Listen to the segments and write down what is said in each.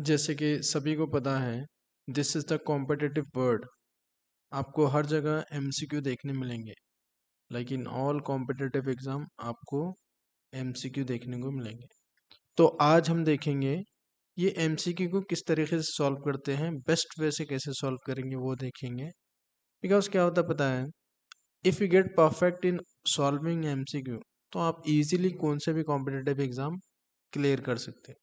जैसे कि सभी को पता है, this is the competitive word. आपको हर जगह एमसीक्यू देखने मिलेंगे, like in all competitive exam आपको एमसीक्यू देखने को मिलेंगे। तो आज हम देखेंगे ये एमसीक्यू को किस तरीके से सॉल्व करते हैं, बेस्ट वे से कैसे सॉल्व करेंगे वो देखेंगे। बिकॉज क्या होता है पता है, if you get perfect in solving MCQ तो आप इजीली कौन से भी कॉम्पिटिटिव एग्जाम क्लियर कर सकते हैं।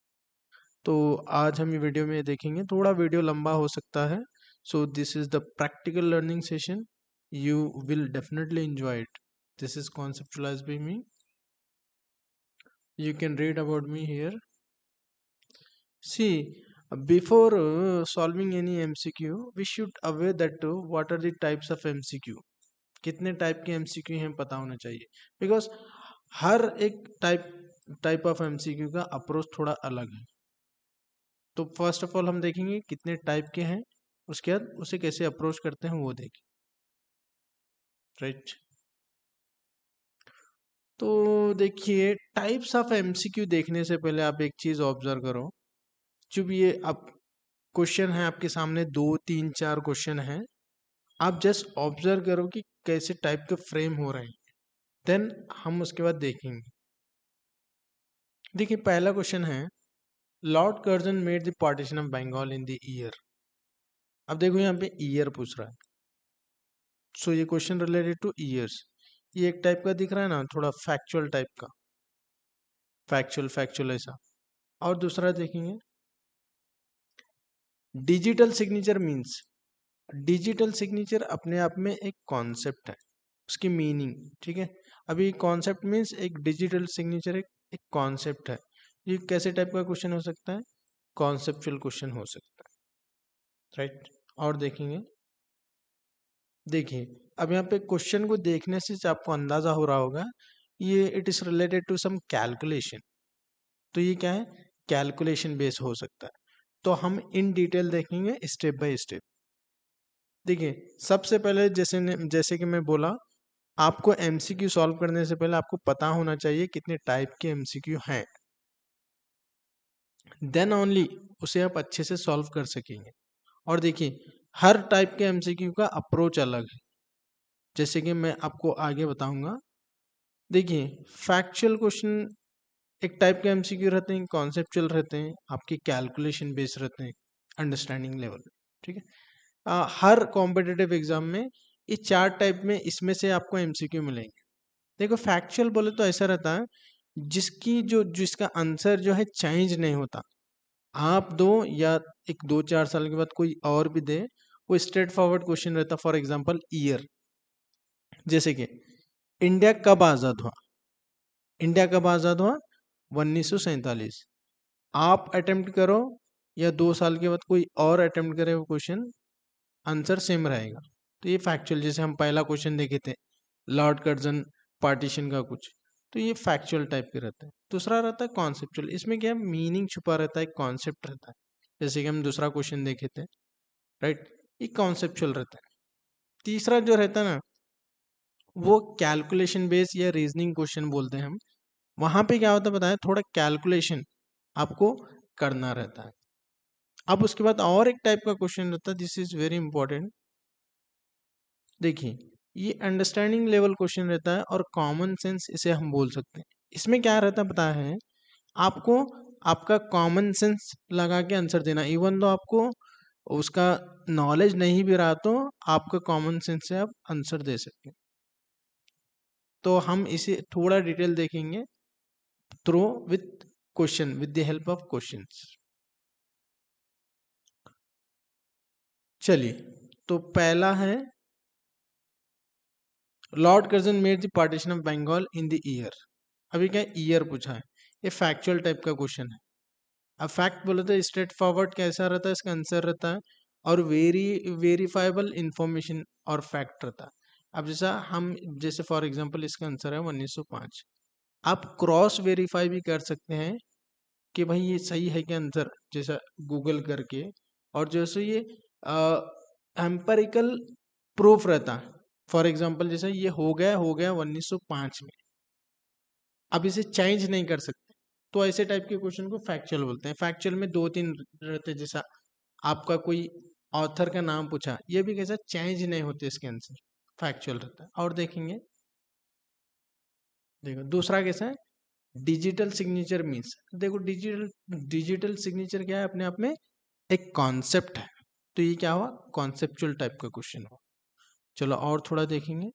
तो आज हम ये वीडियो में देखेंगे, थोड़ा वीडियो लंबा हो सकता है। So this is the practical learning session, you will definitely enjoy it. This is conceptualized by me, you can read about me here. See, before solving any MCQ we should aware that what are the types of MCQ, कितने type के MCQ हैं पता होना चाहिए। Because हर एक type of MCQ का approach थोड़ा अलग है। तो फर्स्ट ऑफ ऑल हम देखेंगे कितने टाइप के हैं, उसके बाद उसे कैसे अप्रोच करते हैं वो देखें। राइट, तो देखिए टाइप्स ऑफ एमसीक्यू देखने से पहले आप एक चीज ऑब्जर्व करो। जब ये अब क्वेश्चन है आपके सामने, 2 3 4 क्वेश्चन हैं, आप जस्ट ऑब्जर्व करो कि कैसे टाइप के फ्रेम हो रहे हैं, देन हम उसके बाद देखेंगे। देखिए पहला क्वेश्चन है, Lord Curzon made the partition of Bengal in the year. अब देखो यहाँ पे ईयर पूछ रहा है, सो ये क्वेश्चन रिलेटेड टू ईयर्स। ये एक टाइप का दिख रहा है ना, थोड़ा फैक्चुअल टाइप का, फैक्चुअल फैक्चुअल ऐसा। और दूसरा देखेंगे, digital signature means, digital signature अपने आप में एक कॉन्सेप्ट है, उसकी मीनिंग, ठीक है। अभी कॉन्सेप्ट मीन्स एक डिजिटल सिग्नेचर एक कॉन्सेप्ट है। ये कैसे टाइप का क्वेश्चन हो सकता है, कॉन्सेप्चुअल क्वेश्चन हो सकता है। राइट, और देखेंगे, देखिए अब यहाँ पे क्वेश्चन को देखने से आपको अंदाजा हो रहा होगा, ये it is related to some calculation. तो ये क्या है, कैलकुलेशन बेस हो सकता है। तो हम इन डिटेल देखेंगे स्टेप बाय स्टेप। देखिए सबसे पहले जैसे कि मैं बोला, आपको एमसीक्यू सॉल्व करने से पहले आपको पता होना चाहिए कितने टाइप के एमसीक्यू हैं, देन ओनली उसे आप अच्छे से सॉल्व कर सकेंगे। और देखिए हर टाइप के एमसीक्यू का अप्रोच अलग है, जैसे कि मैं आपको आगे बताऊंगा। देखिए फैक्चुअल क्वेश्चन एक टाइप के एमसीक्यू रहते हैं, कॉन्सेप्चुअल रहते हैं, आपके कैलकुलेशन बेस्ड रहते हैं, अंडरस्टैंडिंग लेवल, ठीक है। हर कॉम्पिटिटिव एग्जाम में ये 4 टाइप में इसमें से आपको एमसीक्यू मिलेंगे। देखो फैक्चुअल बोले तो ऐसा रहता है जिसका आंसर जो है चेंज नहीं होता, आप दो या एक 2 4 साल के बाद कोई और भी दे, वो स्ट्रेट फॉरवर्ड क्वेश्चन रहता। फॉर एग्जांपल ईयर, जैसे कि इंडिया कब आज़ाद हुआ, इंडिया कब आज़ाद हुआ 1947। आप अटेम्प्ट करो या 2 साल के बाद कोई और अटेम्प्ट करे, वो क्वेश्चन आंसर सेम रहेगा। तो ये फैक्चुअल, जैसे हम पहला क्वेश्चन देखे थे लॉर्ड कर्जन पार्टीशन का कुछ, तो ये फैक्चुअल टाइप के रहता है। दूसरा रहता है कॉन्सेप्चुअल, इसमें क्या मीनिंग छुपा रहता है, कॉन्सेप्ट रहता है। जैसे कि हम दूसरा क्वेश्चन देखे थे, राइट, ये कॉन्सेप्चुअल रहता है। तीसरा जो रहता है ना, वो कैलकुलेशन बेस या रीजनिंग क्वेश्चन बोलते हैं हम। वहां पे क्या होता है बताएं, थोड़ा कैलकुलेशन आपको करना रहता है। अब उसके बाद और एक टाइप का क्वेश्चन रहता है, दिस इज वेरी इंपॉर्टेंट। देखिए ये अंडरस्टैंडिंग लेवल क्वेश्चन रहता है और कॉमन सेंस इसे हम बोल सकते हैं। इसमें क्या रहता है पता है, आपको आपका कॉमन सेंस लगा के आंसर देना, इवन दो आपको उसका नॉलेज नहीं भी रहा तो आपका कॉमन सेंस से आप आंसर दे सकते हैं। तो हम इसे थोड़ा डिटेल देखेंगे through with question, with the help of questions. चलिए, तो पहला है, Lord Curzon made the partition of Bengal in the year. अभी क्या ईयर पूछा है, ये फैक्चुअल टाइप का क्वेश्चन है। अब फैक्ट बोले तो स्ट्रेट फॉरवर्ड कैसा रहता है, इसका आंसर रहता है, और वेरीफाइबल इंफॉर्मेशन और फैक्ट रहता है। अब जैसे फॉर एग्जांपल इसका आंसर है 1905, आप क्रॉस वेरीफाई भी कर सकते हैं कि भाई ये सही है क्या आंसर, जैसा गूगल करके। और जैसे ये एम्पेरिकल प्रूफ रहता है, फॉर एग्जांपल जैसे ये हो गया 1905 में, अब इसे चेंज नहीं कर सकते। तो ऐसे टाइप के क्वेश्चन को फैक्चुअल बोलते हैं। फैक्चुअल में दो तीन रहते हैं, जैसा आपका कोई ऑथर का नाम पूछा, ये भी कैसा चेंज नहीं होते इसके आंसर, फैक्चुअल रहता है। और देखेंगे, देखो दूसरा कैसा है, डिजिटल सिग्नेचर मीन्स, देखो डिजिटल डिजिटल सिग्नेचर क्या है, अपने आप में एक कॉन्सेप्ट है। तो ये क्या हुआ, कॉन्सेप्चुअल टाइप का क्वेश्चन हुआ। चलो और थोड़ा देखेंगे,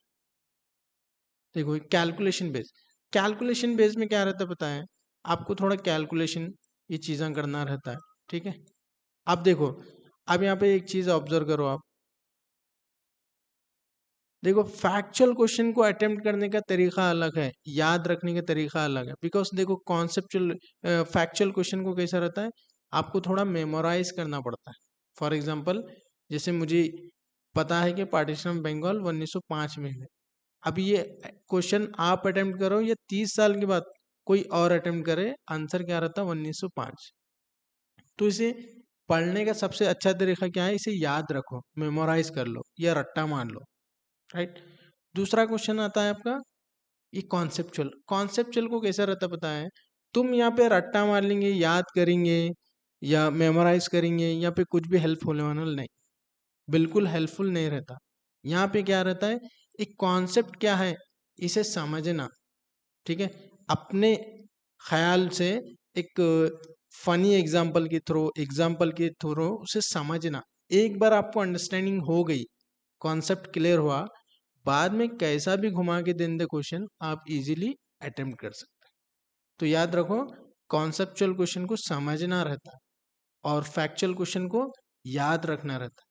देखो कैलकुलेशन बेस। कैलकुलेशन बेस में क्या रहता है पता है आपको, थोड़ा कैलकुलेशन ये चीज़ें करना रहता है, ठीक है। अब देखो, अब यहाँ पे एक चीज़ ऑब्जर्व करो आप, देखो फैक्चुअल क्वेश्चन को अटेम्प्ट करने का तरीका अलग है, याद रखने का तरीका अलग है। बिकॉज देखो कॉन्सेप्चुअल फैक्चुअल क्वेश्चन को कैसा रहता है, आपको थोड़ा मेमोराइज करना पड़ता है। फॉर एग्जांपल, जैसे मुझे पता है कि पार्टीशन ऑफ बंगाल 1905 में है। अब ये क्वेश्चन आप अटेम्प्ट करो या 30 साल के बाद कोई और अटेम्प्ट करे, आंसर क्या रहता है 1905। तो इसे पढ़ने का सबसे अच्छा तरीका क्या है, इसे याद रखो, मेमोराइज कर लो या रट्टा मार लो, राइट। दूसरा क्वेश्चन आता है आपका ये कॉन्सेप्चुअल। कॉन्सेप्चुअल को कैसा रहता पता है, तुम यहाँ पे रट्टा मार लेंगे, याद करेंगे या मेमोराइज करेंगे, यहाँ पे कुछ भी हेल्प होने वाला नहीं, बिल्कुल हेल्पफुल नहीं रहता। यहाँ पे क्या रहता है, एक कॉन्सेप्ट क्या है इसे समझना, ठीक है, अपने ख्याल से एक फनी एग्जाम्पल के थ्रू उसे समझना। एक बार आपको अंडरस्टैंडिंग हो गई, कॉन्सेप्ट क्लियर हुआ, बाद में कैसा भी घुमा के दें दे क्वेश्चन आप इजीली अटेम्प्ट कर सकते हैं। तो याद रखो, कॉन्सेप्चुअल क्वेश्चन को समझना रहता है और फैक्चुअल क्वेश्चन को याद रखना रहता है,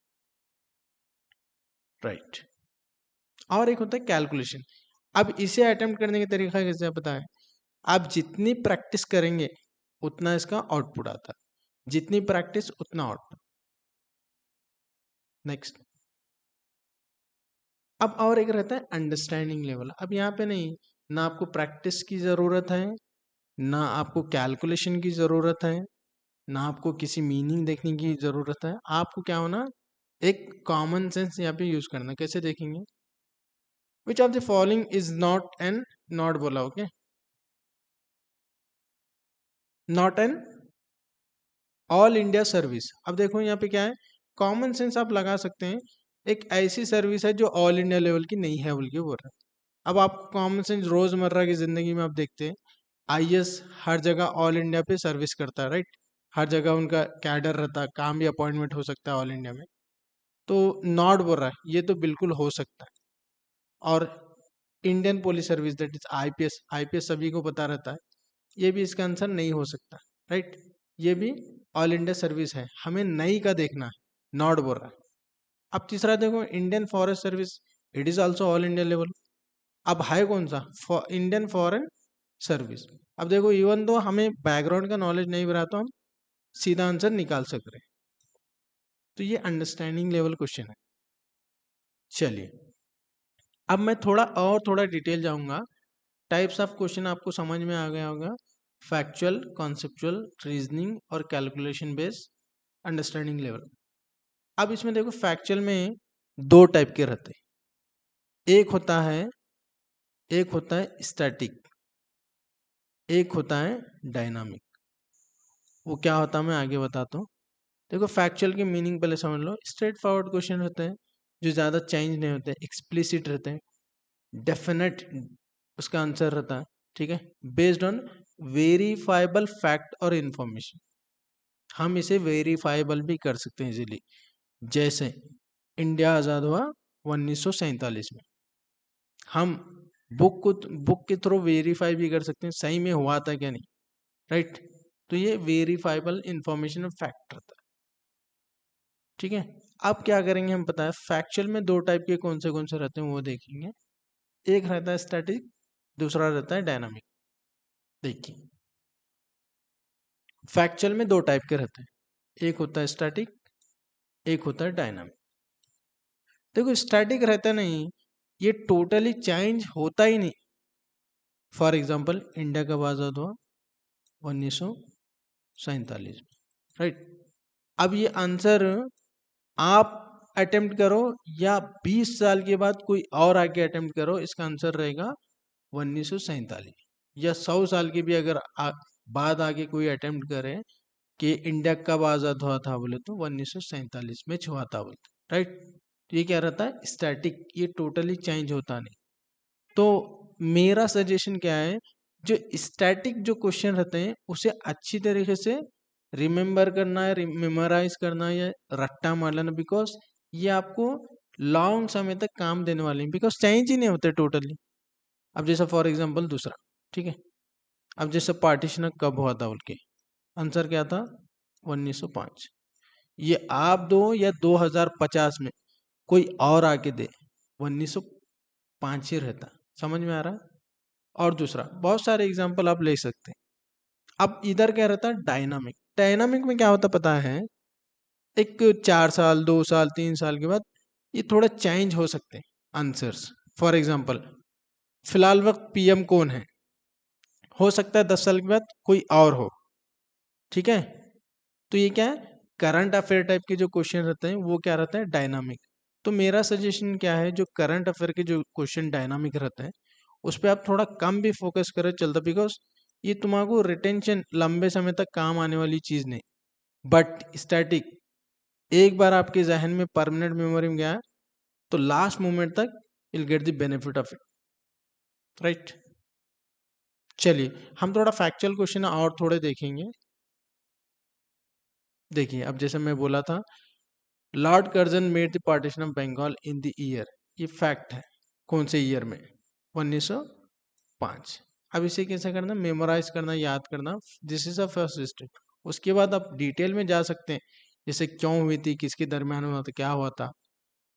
राइट। और एक होता है कैलकुलेशन। अब इसे अटेम्प्ट करने का तरीका कैसे पता है, आप जितनी प्रैक्टिस करेंगे उतना इसका आउटपुट आता है, जितनी प्रैक्टिस उतना आउटपुट। नेक्स्ट, अब और एक रहता है अंडरस्टैंडिंग लेवल। अब यहाँ पे नहीं, ना आपको प्रैक्टिस की ज़रूरत है, ना आपको कैलकुलेशन की ज़रूरत है, ना आपको किसी मीनिंग देखने की ज़रूरत है। आपको क्या होना, एक कॉमन सेंस यहाँ पे यूज़ करना। कैसे देखेंगे, which of the following is not an, not बोला okay, not an all India service. अब देखो यहाँ पे क्या है, कॉमन सेंस आप लगा सकते हैं, एक ऐसी सर्विस है जो ऑल इंडिया लेवल की नहीं है बोल के बोल रहा है। अब आप कॉमन सेंस रोजमर्रा की जिंदगी में आप देखते हैं, आईएएस हर जगह ऑल इंडिया पे सर्विस करता है, राइट। हर जगह उनका कैडर रहता है, काम भी अपॉइंटमेंट हो सकता है ऑल इंडिया में। तो नॉट बोल रहा है, ये तो बिल्कुल हो सकता है। और Indian police service that is IPS, IPS सभी को पता रहता है, ये भी इसका आंसर नहीं हो सकता, राइट। ये भी ऑल इंडिया सर्विस है, हमें नई का देखना है, नॉट बोल रहा है। अब तीसरा देखो, Indian forest service, it is also all India level. अब है कौन सा, इंडियन फॉरेन सर्विस। अब देखो, इवन दो हमें बैकग्राउंड का नॉलेज नहीं रहा तो हम सीधा आंसर निकाल सक रहे हैं। तो ये अंडरस्टैंडिंग लेवल क्वेश्चन है। चलिए, अब मैं थोड़ा डिटेल जाऊंगा। टाइप्स ऑफ क्वेश्चन आपको समझ में आ गया होगा, फैक्चुअल, कॉन्सेप्चुअल, रीजनिंग और कैलकुलेशन बेस्ड अंडरस्टैंडिंग लेवल। अब इसमें देखो फैक्चुअल में दो टाइप के रहते हैं, एक होता है स्टैटिक, एक होता है डायनामिक। वो क्या होता है मैं आगे बताता हूँ। देखो फैक्चुअल की मीनिंग पहले समझ लो। स्ट्रेट फॉरवर्ड क्वेश्चन होते हैं जो ज़्यादा चेंज नहीं होते, एक्सप्लिसिट रहते हैं, डेफिनेट उसका आंसर रहता है, ठीक है, बेस्ड ऑन वेरीफाइबल फैक्ट और इंफॉर्मेशन। हम इसे वेरीफाइबल भी कर सकते हैं इजीली। जैसे इंडिया आज़ाद हुआ 1947 में, हम बुक के थ्रू वेरीफाई भी कर सकते हैं सही में हुआ था क्या नहीं, राइट। तो ये वेरीफाइबल इंफॉर्मेशन और फैक्ट रहता है, ठीक है। अब क्या करेंगे हम, पता है फैक्चुअल में दो टाइप के कौन से रहते हैं वो देखेंगे। एक रहता है स्टैटिक, दूसरा रहता है डायनामिक। देखिए फैक्चुअल में दो टाइप के रहते हैं, एक होता है स्टैटिक, एक होता है डायनामिक। देखो स्टैटिक रहता नहीं, ये टोटली चेंज होता ही नहीं। फॉर एग्जाम्पल, इंडिया कब आज़ाद हुआ 1947 में, राइट। अब ये आंसर आप अटेम्प्ट करो या 20 साल के बाद कोई और आके अटेम्प्ट करो, इसका आंसर रहेगा 1947। या 100 साल के भी अगर बाद आगे कोई अटेम्प्ट करे कि इंडिया कब आज़ाद हुआ था बोले तो 1947 में हुआ था बोलते, राइट। तो ये क्या रहता है, स्टैटिक, ये टोटली चेंज होता नहीं। तो मेरा सजेशन क्या है, जो स्टैटिक जो क्वेश्चन रहते हैं उसे अच्छी तरीके से रिमेम्बर करना है, मेमोराइज करना है, या रट्टा मार लेना, बिकॉज ये आपको लॉन्ग समय तक काम देने वाले हैं, बिकॉज चेंज ही नहीं होते टोटली। अब जैसा फॉर एग्जांपल दूसरा, ठीक है, अब जैसे पार्टीशन कब हुआ था बोल के, आंसर क्या था, 1905। ये आप दो या 2050 में कोई और आके दे, 1905 ही रहता। समझ में आ रहा है। और दूसरा बहुत सारे एग्जांपल आप ले सकते हैं। अब इधर क्या रहता है, डायनामिक। डायनामिक में क्या होता पता है, एक 4 साल 2 साल 3 साल के बाद ये थोड़ा चेंज हो सकते हैं आंसर्स। फॉर एग्जांपल फिलहाल वक्त पीएम कौन है, हो सकता है 10 साल के बाद कोई और हो, ठीक है। तो ये क्या है, करंट अफेयर टाइप के जो क्वेश्चन रहते हैं वो क्या रहता है, डायनामिक। तो मेरा सजेशन क्या है, जो करंट अफेयर के जो क्वेश्चन डायनामिक रहते हैं उस पर आप थोड़ा कम भी फोकस करें चलता, बिकॉज ये तुम्हारा रिटेंशन लंबे समय तक काम आने वाली चीज नहीं। बट स्टैटिक एक बार आपके जहन में परमानेंट मेमोरी में गया तो लास्ट मोमेंट तक will get the benefit of it, right. चलिए हम थोड़ा फैक्चुअल क्वेश्चन और थोड़े देखेंगे। देखिए अब जैसे मैं बोला था, Lord Curzon made the partition of Bengal in the year, ये फैक्ट है, कौन से ईयर में, 1905। अब इसे कैसे करना, मेमोराइज करना, याद करना, this is a first step. उसके बाद आप डिटेल में जा सकते हैं, जैसे क्यों हुई थी, किसके दरमियान हुआ था, क्या हुआ था,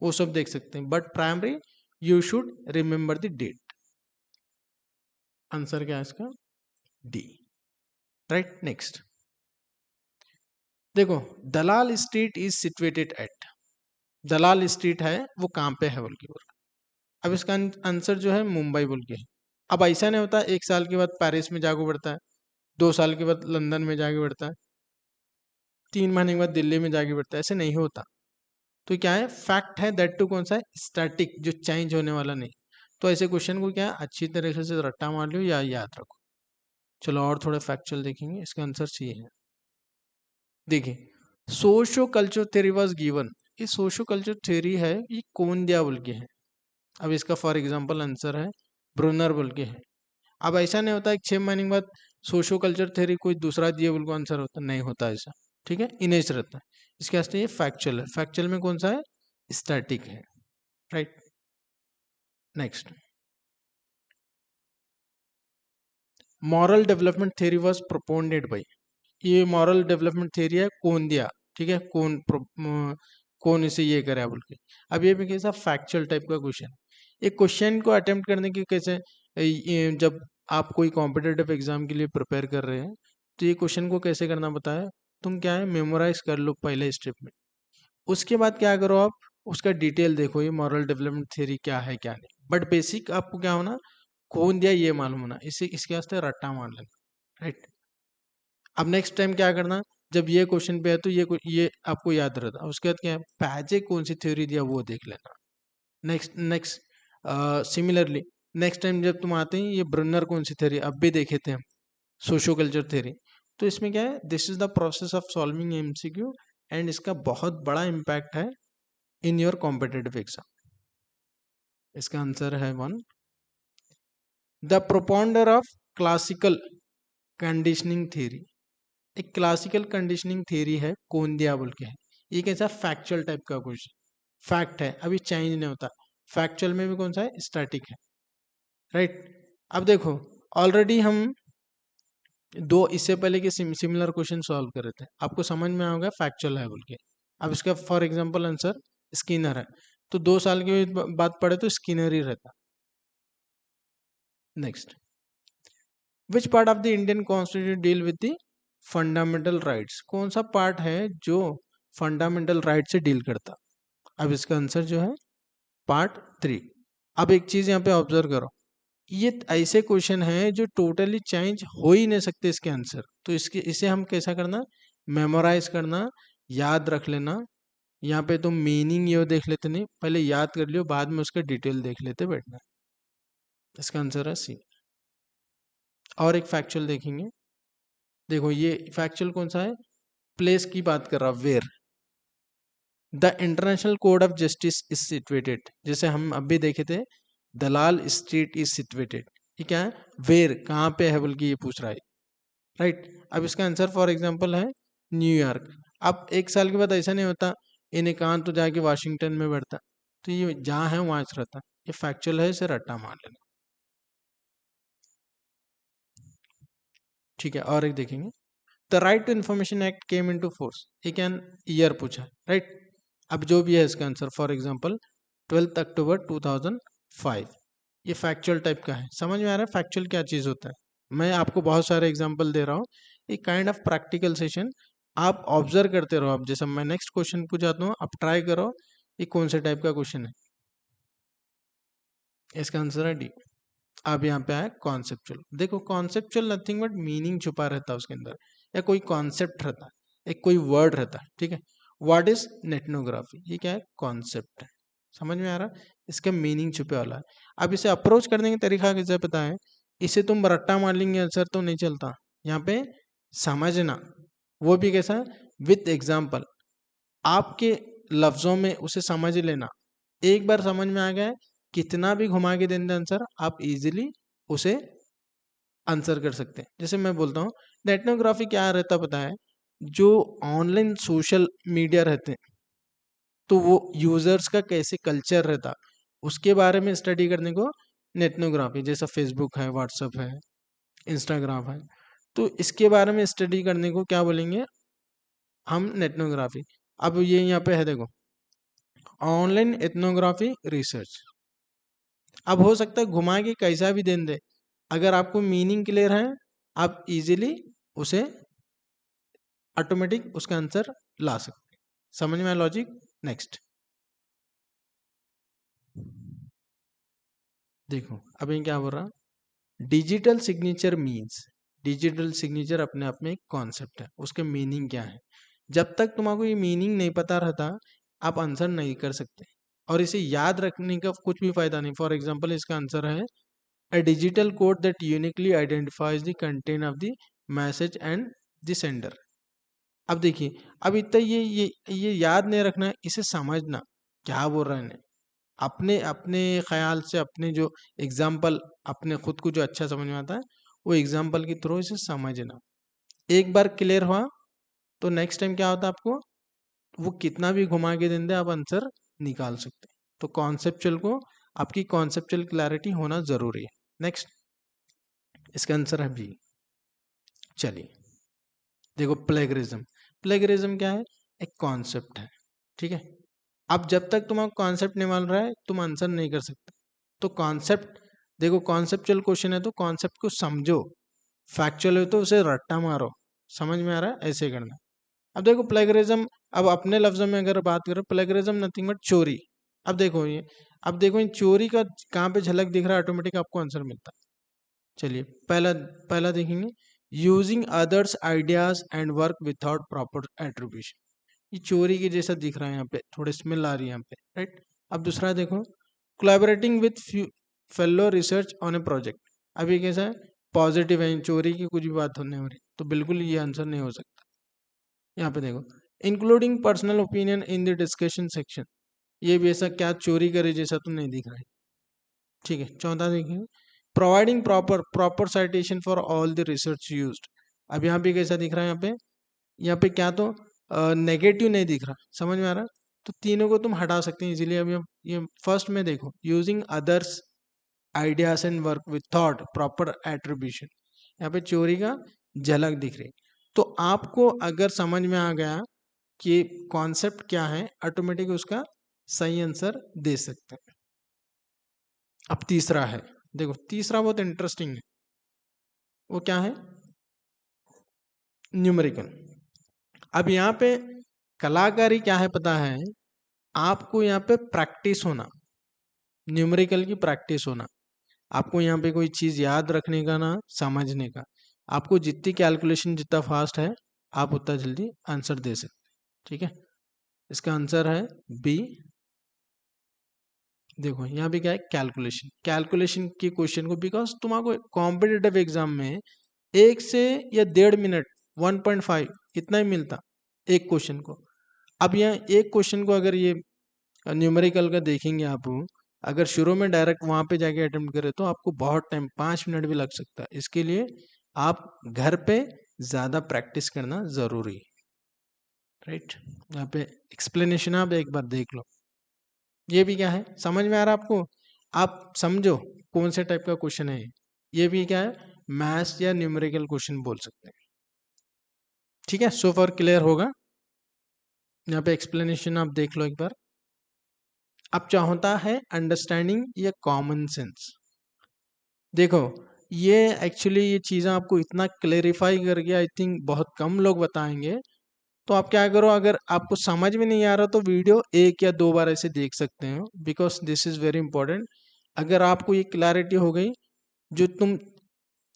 वो सब देख सकते हैं। But primary you should remember the date. Answer क्या है इसका, डी, राइट। नेक्स्ट देखो, Dalal Street is situated at, Dalal Street है वो कहाँ पे है बोल के बोल। अब इसका आंसर जो है मुंबई बोल के है। अब ऐसा नहीं होता 1 साल के बाद पेरिस में जाके बढ़ता है, 2 साल के बाद लंदन में जाके बढ़ता है, 3 महीने के बाद दिल्ली में जाके बढ़ता है, ऐसे नहीं होता। तो क्या है, फैक्ट है, दैट टू कौन सा है, स्टैटिक, जो चेंज होने वाला नहीं। तो ऐसे क्वेश्चन को क्या है, अच्छी तरीके से रट्टा मार लो या याद रखो। चलो और थोड़े फैक्चुअल देखेंगे, इसका आंसर सी है। देखिए, socio culture theory was given, ये सोशो कल्चर थ्योरी है ये कौन दिया बोल के है। अब इसका फॉर एग्जांपल आंसर है ब्रूनर बोल के है। अब ऐसा नहीं होता है 6 महीने के बाद सोशो कल्चर थ्योरी कोई दूसरा दिए बोल को आंसर होता, नहीं होता ऐसा, ठीक है, इनेज रहता है। इसके वास्ते ये फैक्चुअल है, फैक्चुअल में कौन सा है, स्टैटिक है, right. Next, moral development theory was propounded by, ये मॉरल डेवलपमेंट थ्योरी है कौन दिया, ठीक है, कौन इसे ये करे बोल के। अब ये भी कैसा फैक्चुअल टाइप का क्वेश्चन, एक क्वेश्चन को अटेम्प्ट करने की कैसे, जब आप कोई कॉम्पिटेटिव एग्जाम के लिए प्रिपेयर कर रहे हैं तो ये क्वेश्चन को कैसे करना बताया, तुम क्या है मेमोराइज कर लो पहले स्टेप में। उसके बाद क्या करो आप, उसका डिटेल देखो, ये मॉरल डेवलपमेंट थ्योरी क्या है क्या नहीं। बट बेसिक आपको क्या होना, कौन दिया ये मालूम होना, इससे इसके वास्ते रट्टा मार लेना, राइट। अब नेक्स्ट टाइम क्या करना, जब ये क्वेश्चन पे है तो ये आपको याद रहता, उसके बाद क्या है, पैजे कौन सी थ्योरी दिया वो देख लेना। Next next similarly next time जब तुम आते हैं, ये ब्रनर कौन सी थ्योरी अब भी देखे थे हम, सोशो कल्चर थ्योरी। तो इसमें क्या है, this is the process of solving MCQ, and इसका बहुत बड़ा इम्पैक्ट है इन योर कॉम्पिटेटिव एग्जाम। इसका आंसर है 1, the propounder of classical conditioning theory, एक क्लासिकल कंडीशनिंग थ्योरी है कौन दिया बोल के है। ये कैसा फैक्चुअल टाइप का क्वेश्चन, फैक्ट है, अभी चेंज नहीं होता। फैक्चुअल में भी कौन सा है, स्टैटिक है, राइट। अब देखो, ऑलरेडी हम दो इससे पहले के सिमिलर क्वेश्चन सॉल्व कर रहे थे, आपको समझ में आएगा फैक्चुअल है बोल के। अब इसका फॉर एग्जांपल आंसर स्किनर है, तो 2 साल के बाद पढ़े तो स्किनर ही रहता। Next, which part of the Indian constitution deal with the fundamental rights, कौन सा पार्ट है जो फंडामेंटल राइट से डील करता। अब इसका आंसर जो है पार्ट 3। अब एक चीज यहाँ पे ऑब्जर्व करो, ये ऐसे क्वेश्चन है जो टोटली चेंज हो ही नहीं सकते इसके आंसर। तो इसके इसे हम कैसा करना, मेमोराइज करना, याद रख लेना। यहाँ पे तुम मीनिंग ये देख लेते नहीं, पहले याद कर लियो, बाद में उसका डिटेल देख लेते बैठना। इसका आंसर है सी। और एक फैक्चुअल देखेंगे, देखो ये फैक्चुअल कौन सा है, प्लेस की बात कर रहा, where the international code of justice is situated, जैसे हम अभी देखे थे दलाल स्ट्रीट इज सिचुएटेड, ये क्या है, वेयर कहाँ पे है बोल के ये पूछ रहा है, राइट। अब इसका आंसर फॉर एग्जांपल है न्यूयॉर्क। अब एक साल के बाद ऐसा नहीं होता इन्हें कहाँ तो जाके वाशिंगटन में बैठता, तो ये जहाँ है वहाँ रहता, ये फैक्चुअल है, इसे रट्टा मार लेना। ठीक है, और एक देखेंगे, the right to information act came into force, ये क्या ईयर पूछा, राइट। अब जो भी है इसका आंसर फॉर एग्जांपल 12 अक्टूबर 2005, ये फैक्चुअल टाइप का है। समझ में आ रहा है फैक्चुअल क्या चीज़ होता है, मैं आपको बहुत सारे एग्जांपल दे रहा हूँ, एक काइंड ऑफ प्रैक्टिकल सेशन, आप ऑब्जर्व करते रहो। अब जैसे मैं नेक्स्ट क्वेश्चन पूछाता हूँ, आप ट्राई करो ये कौन से टाइप का क्वेश्चन है। इसका आंसर है डी। अब यहाँ पे आया कॉन्सेप्चुअल, देखो कॉन्सेप्चुअल नथिंग बट मीनिंग छुपा रहता है उसके अंदर, या कोई कॉन्सेप्ट रहता है, एक कोई वर्ड रहता है, ठीक है। व्हाट इज नेटनोग्राफी, ये क्या है, कॉन्सेप्ट है। समझ में आ रहा है, इसका मीनिंग छुपे वाला है। अब इसे अप्रोच करने का तरीका कैसे पता है, इसे तुम रट्टा मार लेंगे आंसर तो नहीं चलता, यहाँ पे समझना, वो भी कैसा, विथ एग्जाम्पल, आपके लफ्जों में उसे समझ लेना। एक बार समझ में आ गया है, कितना भी घुमा के देंगे आंसर, आप इजीली उसे आंसर कर सकते हैं। जैसे मैं बोलता हूँ नेटनोग्राफी क्या रहता पता है, जो ऑनलाइन सोशल मीडिया रहते हैं तो वो यूजर्स का कैसे कल्चर रहता, उसके बारे में स्टडी करने को नेटनोग्राफी, जैसा फेसबुक है, व्हाट्सअप है, इंस्टाग्राम है, तो इसके बारे में स्टडी करने को क्या बोलेंगे हम, नेटनोग्राफी। अब ये यहाँ पे है देखो, ऑनलाइन एथनोग्राफी रिसर्च। अब हो सकता है घुमा के कैसा भी देन दे, अगर आपको मीनिंग क्लियर है आप इजीली उसे ऑटोमेटिक उसका आंसर ला सकते। समझ में आया लॉजिक। नेक्स्ट देखो अभी क्या बोल रहा, digital signature means, digital signature अपने आप में एक कॉन्सेप्ट है, उसके मीनिंग क्या है, जब तक तुम्हारा ये मीनिंग नहीं पता रहता आप आंसर नहीं कर सकते, और इसे याद रखने का कुछ भी फायदा नहीं। फॉर एग्जाम्पल इसका आंसर है a digital code that uniquely identifies the content of the message and the sender। अब देखिए, अब इतना ये याद नहीं रखना है, इसे समझना क्या बोल रहे हैं, अपने अपने ख्याल से, अपने जो एग्जाम्पल, अपने खुद को जो अच्छा समझ में आता है वो एग्जाम्पल के थ्रू इसे समझना। एक बार क्लियर हुआ तो नेक्स्ट टाइम क्या होता है, आपको वो कितना भी घुमा के देंगे आप आंसर निकाल सकते हैं। तो कॉन्सेप्चुअल को, आपकी कॉन्सेप्चुअल क्लैरिटी होना जरूरी है। नेक्स्ट इसका आंसर है बी। चलिए देखो प्लेगरिज्म, प्लेगरिज्म क्या है, एक कॉन्सेप्ट है, ठीक है। अब जब तक तुम्हारा कॉन्सेप्ट नहीं मान रहा है तुम आंसर नहीं कर सकते। तो कॉन्सेप्ट देखो, कॉन्सेप्चुअल क्वेश्चन है तो कॉन्सेप्ट को समझो, फैक्चुअल है तो उसे रट्टा मारो। समझ में आ रहा है, ऐसे करना। अब देखो प्लेगरिज्म, अब अपने लफ्जों में अगर बात करें, प्लेगरिज्म नथिंग बट चोरी। अब देखो ये, अब देखो इन चोरी का कहाँ पे झलक दिख रहा है, ऑटोमेटिक आपको आंसर मिलता है। चलिए पहला पहला देखेंगे, using others ideas and work without proper attribution, ये चोरी के जैसा दिख रहा है, यहाँ पे थोड़ी स्मेल आ रही है यहाँ पे, राइट। अब दूसरा देखो, collaborating with fellow research on A project, अब ये कैसा है, पॉजिटिव है, चोरी की कुछ भी बात होने हो रही, तो बिल्कुल ये आंसर नहीं हो सकता। यहाँ पे देखो, including personal opinion in the discussion section, ये भी ऐसा क्या चोरी करे जैसा तो नहीं दिख रहा है, ठीक है। चौथा देखिए, providing proper citation for all the research used, अब यहाँ पे कैसा दिख रहा है, यहाँ पे क्या तो नेगेटिव नहीं दिख रहा, समझ में आ रहा, तो तीनों को तुम हटा सकते हैं इजीली। अब ये फर्स्ट में देखो, using others ideas and work with thought proper attribution, यहाँ पे चोरी का झलक दिख रही। तो आपको अगर समझ में आ गया कि कॉन्सेप्ट क्या है, ऑटोमेटिक उसका सही आंसर दे सकते हैं। अब तीसरा है, देखो तीसरा बहुत इंटरेस्टिंग है, वो क्या है, न्यूमेरिकल। अब यहाँ पे कलाकारी क्या है पता है, आपको यहाँ पे प्रैक्टिस होना, न्यूमेरिकल की प्रैक्टिस होना, आपको यहाँ पे कोई चीज याद रखने का ना समझने का, आपको जितनी कैलकुलेशन जितना फास्ट है आप उतना जल्दी आंसर दे सकते, ठीक है। इसका आंसर है बी। देखो यहाँ पे क्या है, कैलकुलेशन, के क्वेश्चन को, बिकॉज तुम्हारे कॉम्पिटेटिव एग्जाम में 1 से या 1.5 मिनट 1.5 इतना ही मिलता एक क्वेश्चन को। अब यहाँ एक क्वेश्चन को अगर ये न्यूमेरिकल का देखेंगे आप, अगर शुरू में डायरेक्ट वहां पे जाके अटेम्प्ट करें तो आपको बहुत टाइम 5 मिनट भी लग सकता है। इसके लिए आप घर पे ज्यादा प्रैक्टिस करना जरूरी है, राइट। यहाँ पे एक्सप्लेनेशन आप एक बार देख लो। ये भी क्या है, समझ में आ रहा है आपको? आप समझो कौन से टाइप का क्वेश्चन है ये भी क्या है, मैथ्स या न्यूमेरिकल क्वेश्चन बोल सकते हैं। ठीक है, सो फॉर क्लियर होगा। यहाँ पे एक्सप्लेनेशन आप देख लो एक बार। अब क्या होता है अंडरस्टैंडिंग या कॉमन सेंस। देखो ये एक्चुअली ये चीज़ें आपको इतना क्लेरिफाई करके आई थिंक बहुत कम लोग बताएंगे। तो आप क्या करो, अगर आपको समझ में नहीं आ रहा तो वीडियो 1 या 2 बार ऐसे देख सकते हो, because this is very important. अगर आपको ये क्लैरिटी हो गई, जो तुम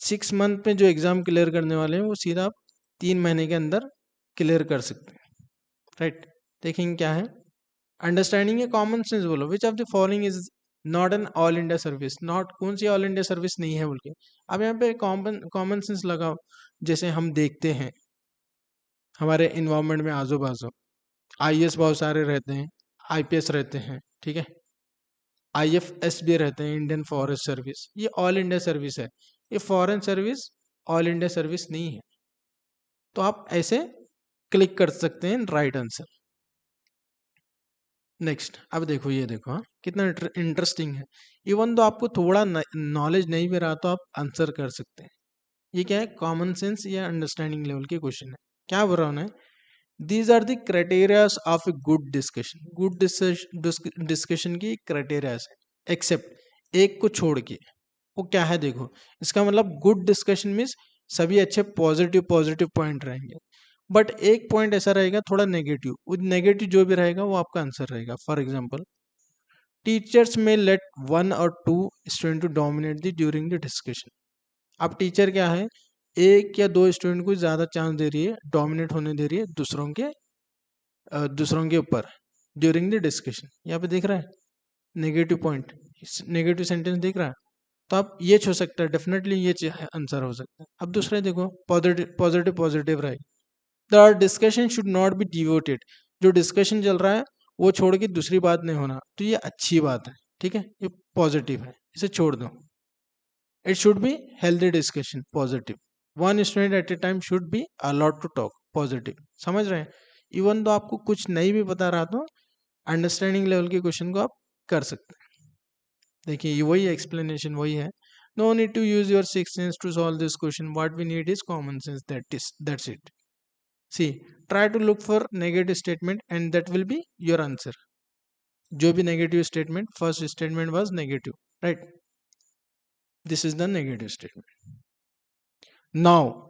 6 मंथ में जो एग्जाम क्लियर करने वाले हैं वो सीधा आप 3 महीने के अंदर क्लियर कर सकते हैं, राइट। देखेंगे क्या है अंडरस्टैंडिंग ए कॉमन सेंस। बोलो विच of the following is not an all India service. Not कौन सी ऑल इंडिया सर्विस नहीं है बोल के। अब यहाँ पे कॉमन कॉमन सेंस लगाओ। जैसे हम देखते हैं हमारे इन्वायरमेंट में आजू बाजू आईएएस बहुत सारे रहते हैं, आईपीएस रहते हैं, ठीक है, आईएफएस भी रहते हैं, इंडियन फॉरेस्ट सर्विस, ये ऑल इंडिया सर्विस है। ये foreign service all India service नहीं है। तो आप ऐसे क्लिक कर सकते हैं राइट आंसर। नेक्स्ट अब देखो, ये देखो हाँ कितना इंटरेस्टिंग है। इवन तो आपको थोड़ा नॉलेज नहीं भी रहा तो आप आंसर कर सकते हैं। ये क्या है, कॉमन सेंस या अंडरस्टैंडिंग लेवल के क्वेश्चन है। क्या बोल रहा हूँ मैं, these are the criterias of a good discussion. Good discussion की क्राइटेरियाज है, एक्सेप्ट एक को छोड़ के। वो क्या है देखो, इसका मतलब गुड डिस्कशन मीन्स सभी अच्छे पॉजिटिव पॉजिटिव पॉइंट रहेंगे, बट एक पॉइंट ऐसा रहेगा थोड़ा नेगेटिव। वो नेगेटिव जो भी रहेगा वो आपका आंसर रहेगा। फॉर एग्जाम्पल टीचर्स में लेट 1 और 2 student to dominate the during the discussion. अब टीचर क्या है, 1 या 2 स्टूडेंट को ज्यादा चांस दे रही है, डोमिनेट होने दे रही है दूसरों के ऊपर ड्यूरिंग द डिस्कशन। यहाँ पे देख रहा है नेगेटिव पॉइंट, नेगेटिव सेंटेंस दिख रहा है। तो आप ये हो सकता है, डेफिनेटली ये आंसर हो सकता है। अब दूसरे देखो पॉजिटिव पॉजिटिव पॉजिटिव रहेगा। The discussion should not be devoted. जो डिस्कशन चल रहा है वो छोड़ के दूसरी बात नहीं होना, तो ये अच्छी बात है, ठीक है, ये पॉजिटिव है, इसे छोड़ दो। It should be healthy discussion, positive. 1 student at a time should be allowed to talk, positive. समझ रहे हैं? इवन तो आपको कुछ नहीं भी पता रहा तो अंडरस्टैंडिंग लेवल के क्वेश्चन को आप कर सकते हैं। देखिए ये वही एक्सप्लेनेशन वही है। No need to use your six sense to solve this question, what we need is common sense, that's it. See, try to look for negative statement and that will be your answer. जो भी negative statement, first statement was negative, right? This is the negative statement. Now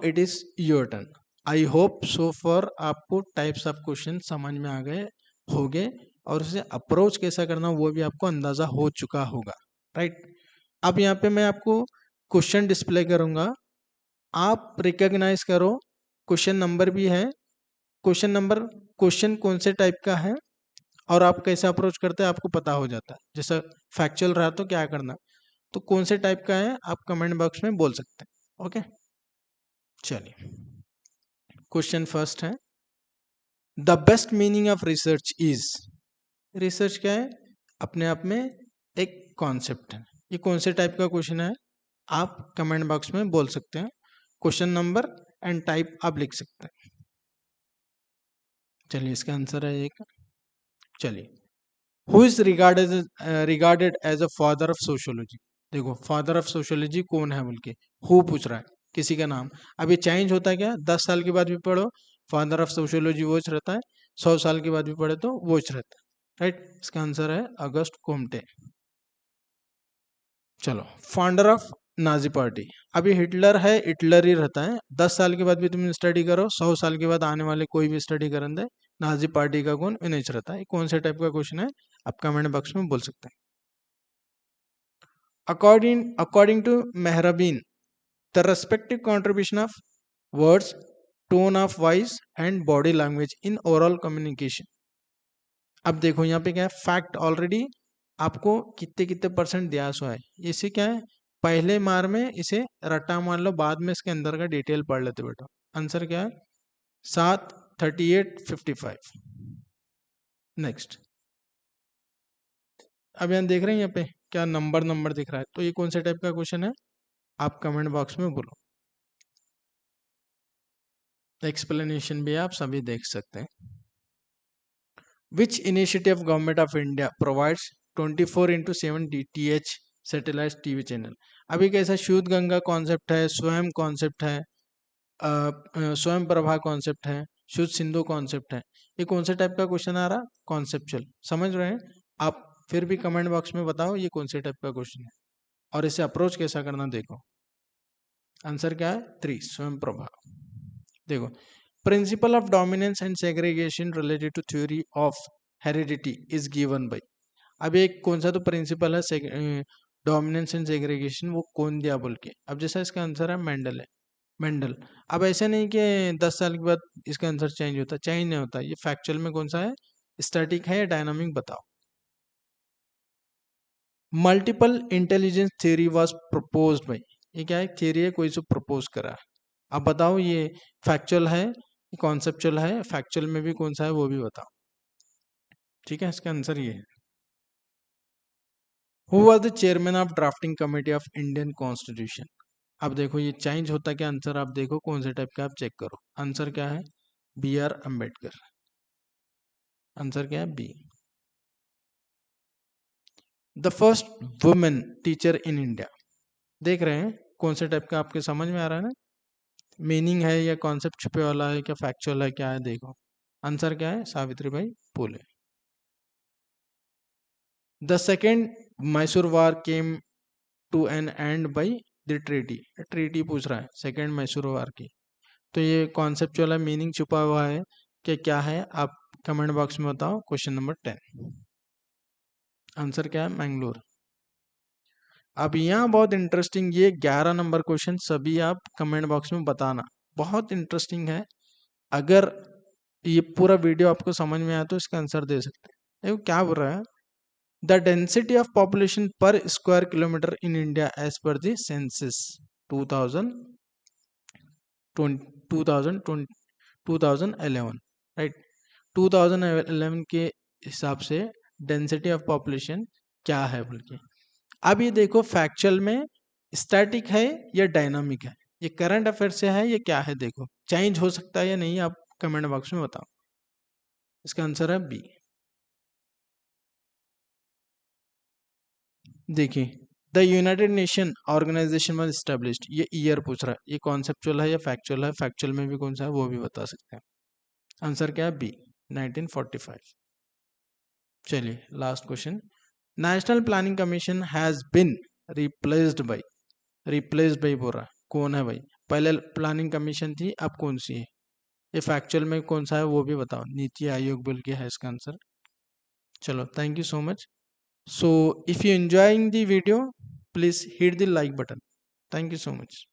it is your turn. I hope so far आपको types of question समझ में आ गए होंगे और उसे approach कैसा करना वो भी आपको अंदाजा हो चुका होगा, right? अब यहाँ पे मैं आपको क्वेश्चन डिस्प्ले करूंगा, आप रिकॉग्नाइज करो। क्वेश्चन नंबर भी है, क्वेश्चन नंबर क्वेश्चन कौन से टाइप का है और आप कैसे अप्रोच करते हैं आपको पता हो जाता है। जैसा फैक्चुअल रहा तो क्या करना, तो कौन से टाइप का है आप कमेंट बॉक्स में बोल सकते हैं। ओके चलिए, क्वेश्चन फर्स्ट है, the best meaning of research is. Research क्या है, अपने आप में एक कॉन्सेप्ट है। ये कौन से टाइप का क्वेश्चन है आप कमेंट बॉक्स में बोल सकते हैं। क्वेश्चन नंबर एंड टाइप आप लिख सकते हैं। चलिए इसका आंसर है एक, चलिए who is regarded as a father of sociology. देखो फादर ऑफ सोशियोलॉजी कौन है बोल के हु पूछ रहा है, किसी का नाम। अब ये चेंज होता है क्या, 10 साल के बाद भी पढ़ो फादर ऑफ सोशियोलॉजी वोच रहता है, 100 साल के बाद भी पढ़े तो वोच रहता है, राइट। इसका आंसर है अगस्ट कोम्टे। चलो फाउंडर ऑफ नाजी पार्टी, अभी हिटलर है, हिटलर ही रहता है, 10 साल के बाद भी तुम स्टडी करो, 100 साल के बाद आने वाले कोई भी स्टडी करन दे, नाजी पार्टी का कौन इनेच रहता है। कौन से टाइप का क्वेश्चन है आप कमेंट बॉक्स में बोल सकते हैं। According to Mehrabian, the respective contribution of words, tone of voice and body language in oral communication. अब देखो यहाँ पे क्या है, फैक्ट ऑलरेडी आपको कितने कितने परसेंट दिया सो है, इससे क्या है पहले मार में इसे रट्टा मान लो, बाद में इसके अंदर का डिटेल पढ़ लेते बेटा। आंसर क्या है? 7, 38, 55। नेक्स्ट, अब यहाँ देख रहे हैं यहाँ पे क्या नंबर नंबर दिख रहा है, तो ये कौन से टाइप का क्वेश्चन है? आप कमेंट बॉक्स में बोलो। एक्सप्लेनेशन भी आप सभी देख सकते हैं। Which initiative government of India provides 24/7 DTH satellite TV channel? अब एक ऐसा शुद्ध गंगा कॉन्सेप्ट है, स्वयं कॉन्सेप्ट है, स्वयं प्रभा कॉन्सेप्ट है, शुद्ध सिंधु कॉन्सेप्ट है। ये कौन से टाइप का क्वेश्चन आ रहा? कॉन्सेप्चुअल। समझ रहे हैं आप? फिर भी कमेंट बॉक्स में बताओ ये कौन से टाइप का क्वेश्चन है और इसे अप्रोच कैसा करना। देखो आंसर क्या है? 3, स्वयं प्रभा। देखो, principle of dominance and segregation related to theory of heredity is given by. अब एक कौन सा तो प्रिंसिपल है डोमिनेंस एंड सेग्रीगेशन, वो कौन दिया बोल के। अब जैसा इसका आंसर है मेंडल है, मेंडल। अब ऐसे नहीं कि 10 साल के बाद इसका आंसर चेंज होता, चेंज नहीं होता। ये फैक्चुअल में कौन सा है? स्टैटिक है या डायनामिक? बताओ। Multiple intelligence theory was proposed by. ये क्या है? थ्योरी है, कोई से प्रपोज करा। अब बताओ ये फैक्चुअल है, कॉन्सेप्चुअल है? फैक्चुअल में भी कौन सा है वो भी बताओ। ठीक है, इसका आंसर ये है। Who was the chairman of drafting committee of Indian constitution? अब देखो ये चेंज होता क्या आंसर, आप देखो कौन से टाइप का, आप चेक करो। आंसर क्या है? B.R. अम्बेडकर। आंसर क्या है? B. The first women teacher in India. देख रहे हैं कौन से टाइप का, आपके समझ में आ रहा है ना? मीनिंग है या कॉन्सेप्ट छुपे वाला है, क्या फैक्चुअल है, क्या है? देखो आंसर क्या है? Savitribai Phule. The second Mysore war came to an end by the treaty. Treaty पूछ रहा है सेकेंड मैसूर वार की, तो ये कॉन्सेप्चुअल है, मीनिंग छुपा हुआ है कि क्या है? आप कमेंट बॉक्स में बताओ। क्वेश्चन नंबर 10, आंसर क्या है? मैंगलोर। अब यहाँ बहुत इंटरेस्टिंग, ये 11 नंबर क्वेश्चन सभी आप कमेंट बॉक्स में बताना, बहुत इंटरेस्टिंग है। अगर ये पूरा वीडियो आपको समझ में आया तो इसका आंसर दे सकते हैं। देखो क्या बोल रहा है, the density of population per square kilometer in India as per the census 2011, right? 2011 के हिसाब से डेंसिटी ऑफ पॉपुलेशन क्या है बोल के। अब ये देखो फैक्चुअल में स्टैटिक है या डायनामिक है, ये करंट अफेयर से है, ये क्या है? देखो चेंज हो सकता है या नहीं, आप कमेंट बॉक्स में बताओ। इसका आंसर है बी। देखिए, the united nation organization was established, ये ईयर पूछ रहा है, ये कॉन्सेप्चुअल है या फैक्चुअल है? फैक्चुअल में भी कौन सा है वो भी बता सकते हैं। आंसर क्या है? बी, 1945। चलिए last question, national planning commission has been replaced by बोल रहा है, कौन है भाई? पहले प्लानिंग कमीशन थी, अब कौन सी है? ये फैक्चुअल में कौन सा है वो भी बताओ। नीति आयोग बोल के है इसका आंसर। चलो thank you so much. So if you enjoying the video, please hit the like button. Thank you so much.